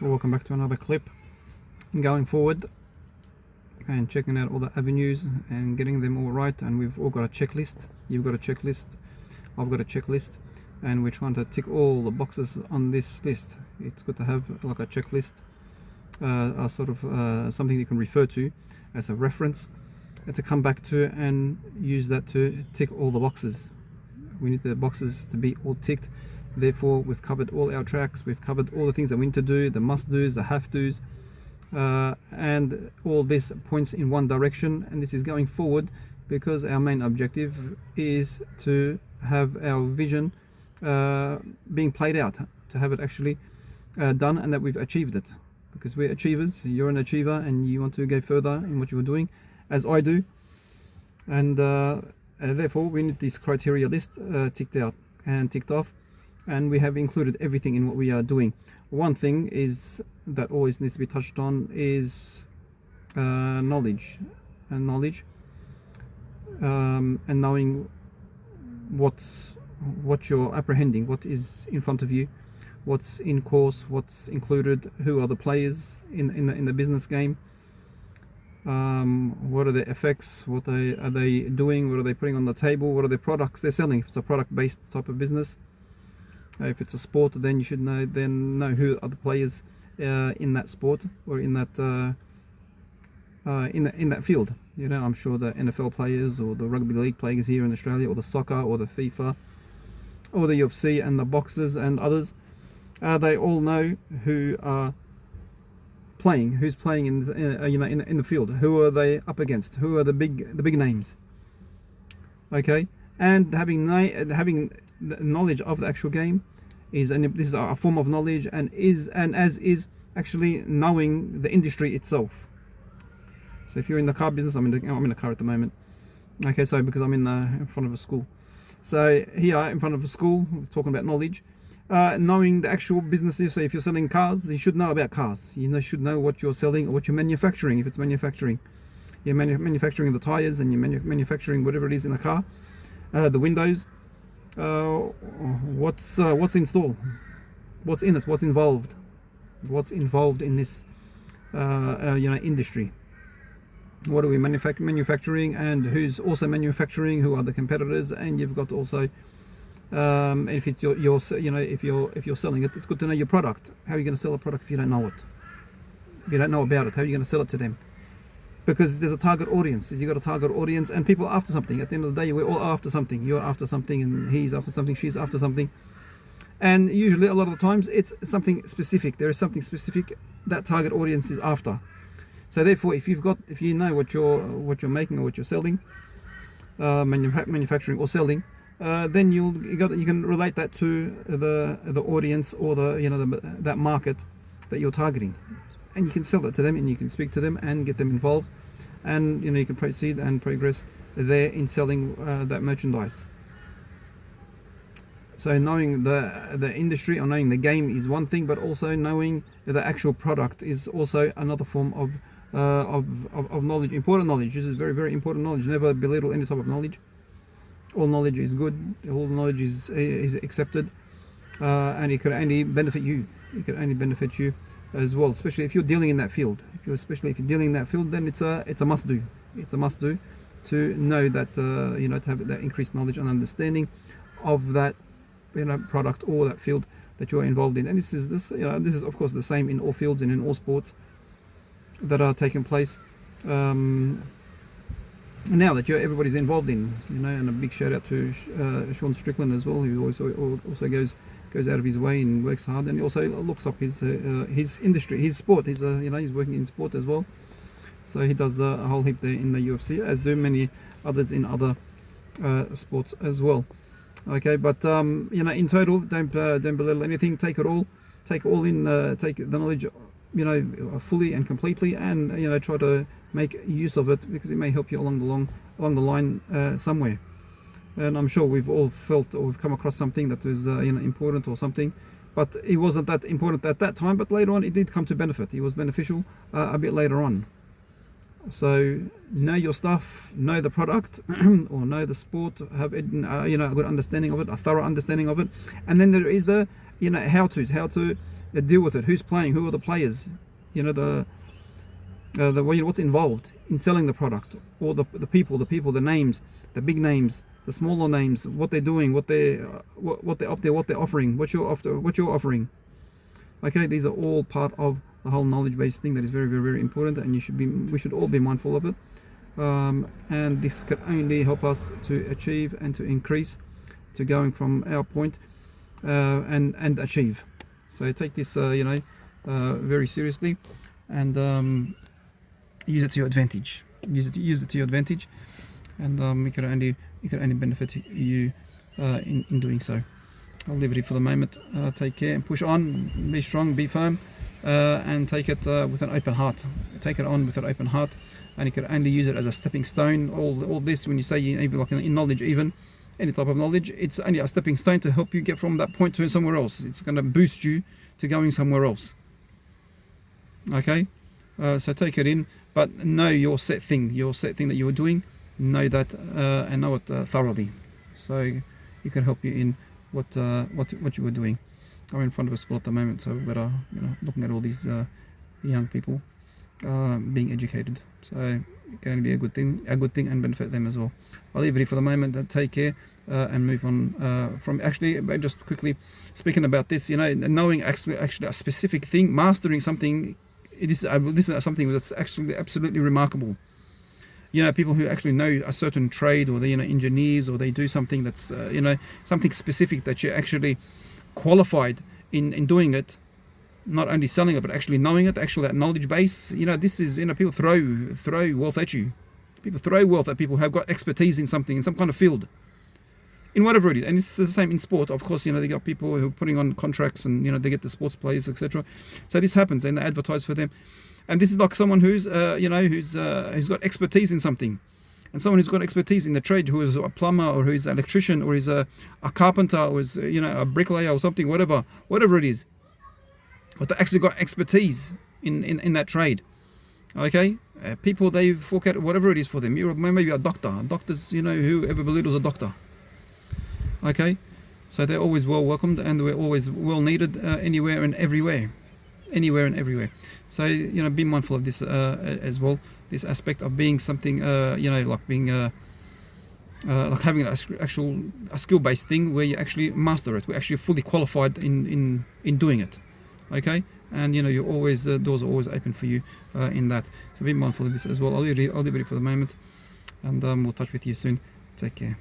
Welcome back to another clip. Going forward and checking out all the avenues and getting them all right, and we've all got a checklist. You've got a checklist, I've got a checklist, and we're trying to tick all the boxes on this list. It's good to have like a checklist, a sort of something you can refer to as a reference and to come back to and use that to tick all the boxes. We need the boxes to be all ticked. Therefore, we've covered all our tracks, we've covered all the things that we need to do, the must-dos, the have-dos, and all this points in one direction, and this is going forward because our main objective is to have our vision being played out, to have it actually done, and that we've achieved it. Because we're achievers, you're an achiever, and you want to go further in what you're doing, as I do, and therefore we need this criteria list ticked out and ticked off. And we have included everything in what we are doing. One thing is that always needs to be touched on is knowledge, and knowing what you're apprehending, what is in front of you, what's in course, what's included, who are the players in the business game, what are the effects, what are they doing, what are they putting on the table, what are the products they're selling. If it's a product-based type of business. If it's a sport, then you should know who are the players in that sport or in that field. You know, I'm sure the NFL players or the rugby league players here in Australia, or the soccer or the FIFA or the UFC and the boxers and others, they all know who are playing, who's playing in the field, who are they up against, who are the big names. Okay, and having the knowledge of the actual game is, and this is a form of knowledge, and as is actually knowing the industry itself. So if you're in the car business, I'm in a car at the moment. Okay, so because I'm in front of a school. So here in front of a school, we're talking about knowledge, knowing the actual businesses. So if you're selling cars, you should know about cars. You should know what you're selling or what you're manufacturing. If it's manufacturing, you're manufacturing the tires, and you're manufacturing whatever it is in the car, the windows. What's installed, what's in it, what's involved in this industry. What are we manufacturing, and who's also manufacturing, who are the competitors, and you've got also if it's if you're selling it, it's good to know your product. How are you going to sell a product if you don't know it? If you don't know about it, how are you going to sell it to them? Because there's a target audience. You've got a target audience, and people are after something. At the end of the day, we're all after something. You're after something, and he's after something, she's after something. And usually, a lot of the times, it's something specific. There is something specific that target audience is after. So therefore, if you know what you're making or what you're selling, manufacturing or selling, then you can relate that to the audience or that market that you're targeting. And you can sell that to them, and you can speak to them and get them involved, and you can proceed and progress there in selling that merchandise. So knowing the industry or knowing the game is one thing, but also knowing the actual product is also another form of knowledge. Important knowledge. This is very, very important knowledge. Never belittle any type of knowledge. All knowledge is good. All knowledge is accepted, and it could only benefit you. It could only benefit you as well, especially if you're dealing in that field. Especially if you're dealing in that field, then it's a must do. It's a must do to know that to have that increased knowledge and understanding of that product or that field that you're involved in. And this is of course the same in all fields and in all sports that are taking place now that everybody's involved in. And a big shout out to Sean Strickland as well, who also goes out of his way and works hard, and he also looks up his industry, his sport. He's working in sport as well, so he does a whole heap there in the UFC, as do many others in other sports as well. Okay, but in total, don't belittle anything. Take it all in. Take the knowledge, fully and completely, and try to make use of it, because it may help you along the line somewhere. And I'm sure we've all felt or we've come across something that was important or something, but it wasn't that important at that time, but later on it did come to benefit. It was beneficial a bit later on. So know your stuff, know the product or know the sport, have it, a good understanding of it, a thorough understanding of it. And then there is the how to that deal with it. Who's playing? Who are the players? You know, what's involved in selling the product, or the people, the names, the big names, the smaller names, what they're doing, what they're up there, what they're offering, what you're offering. Okay, these are all part of the whole knowledge-based thing that is very, very, very important, and we should all be mindful of it. And this can only help us to achieve and to increase, to going from our point and achieve. So take this, very seriously, and use it to your advantage. Use it to your advantage, and it can only benefit you in doing so. I'll leave it here for the moment. Take care and push on. Be strong. Be firm, and take it with an open heart. Take it on with an open heart, and you can only use it as a stepping stone. All this, when you say even like in knowledge, even any type of knowledge, it's only a stepping stone to help you get from that point to somewhere else. It's going to boost you to going somewhere else. Okay, so take it in, but know your set thing that you are doing. Know that and know it thoroughly, so it can help you in what you were doing. I'm in front of a school at the moment, so we're looking at all these young people being educated. So it can only be a good thing, and benefit them as well. I'll leave it here for the moment. Take care and move on from. Actually, just quickly speaking about this, knowing actually a specific thing, mastering something. This is something that's actually absolutely remarkable. People who actually know a certain trade, or they're engineers, or they do something that's something specific that you're actually qualified in doing it, not only selling it but actually knowing it, actually that knowledge base. This is people throw wealth at you. People throw wealth at people who have got expertise in something, in some kind of field, in whatever it is. And it's the same in sport, of course. They got people who are putting on contracts, and they get the sports players, etc. So this happens, and they advertise for them. And this is like someone who's got expertise in something, and someone who's got expertise in the trade, who is a plumber, or who's an electrician, or is a carpenter, or is a bricklayer or something, whatever it is. But they actually got expertise in that trade. Okay, people, they fork out whatever it is for them. You're maybe a doctor. Doctors, whoever belittles a doctor. Okay, so they're always well welcomed, and they're always well needed anywhere and everywhere. So be mindful of this as well. This aspect of being something, like being like having a skill-based thing where you actually master it. We're actually fully qualified in doing it. Okay, and you're always, the doors are always open for you in that. So be mindful of this as well. I'll leave it for the moment, and we'll touch with you soon. Take care.